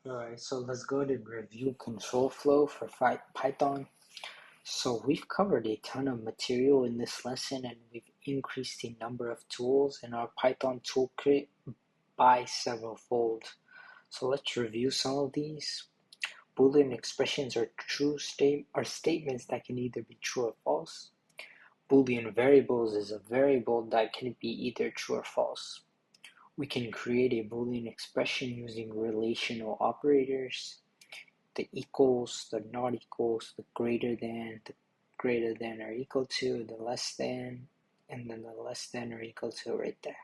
Alright, so let's go to review control flow for Python. So we've covered a ton of material in this lesson and we've increased the number of tools in our Python toolkit by several fold. So let's review some of these. Boolean expressions are statements that can either be true or false. Boolean variables is a variable that can be either true or false. We can create a Boolean expression using relational operators, the equals, the not equals, the greater than or equal to, the less than, and then the less than or equal to right there.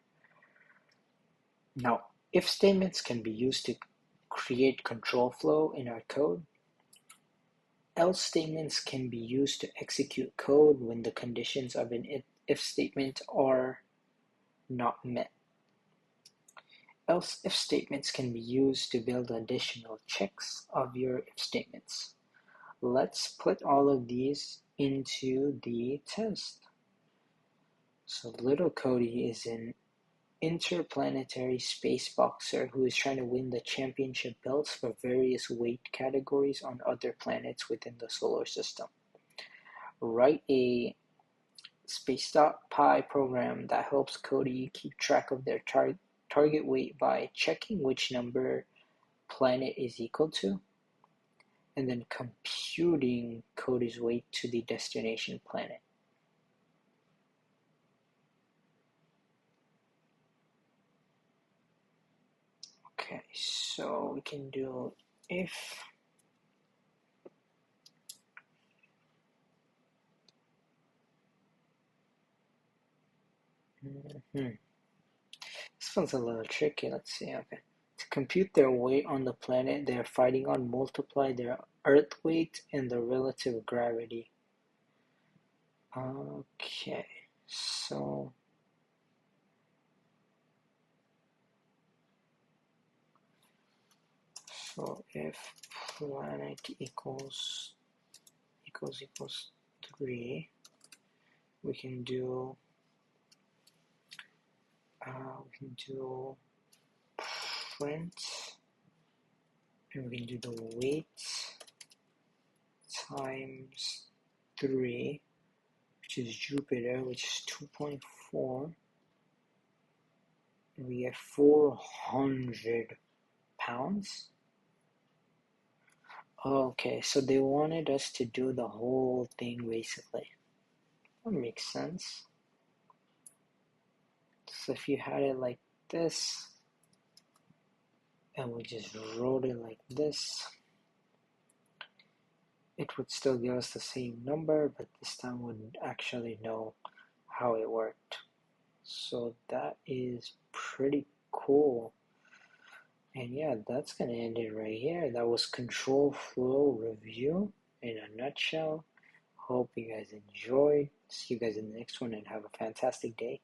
Now, if statements can be used to create control flow in our code. Else statements can be used to execute code when the conditions of an if statement are not met. Else if statements can be used to build additional checks of your if statements. Let's put all of these into the test. So little Cody is an interplanetary space boxer who is trying to win the championship belts for various weight categories on other planets within the solar system. Write a space.py program that helps Cody keep track of their target weight by checking which number planet is equal to, and then computing Cody's weight to the destination planet. Okay, so we can do if This one's a little tricky. Let's see. Okay. To compute their weight on the planet they are fighting on, multiply their Earth weight and the relative gravity. Okay, so if planet equals 3, we can do print, and we can do the weight times 3, which is Jupiter, which is 2.4, and we get 400 pounds. Okay, so they wanted us to do the whole thing basically. That makes sense. So if you had it like this, and we just wrote it like this, it would still give us the same number, but this time we wouldn't actually know how it worked. So that is pretty cool. And yeah, that's gonna end it right here. That was control flow review in a nutshell. Hope you guys enjoyed. See you guys in the next one and have a fantastic day.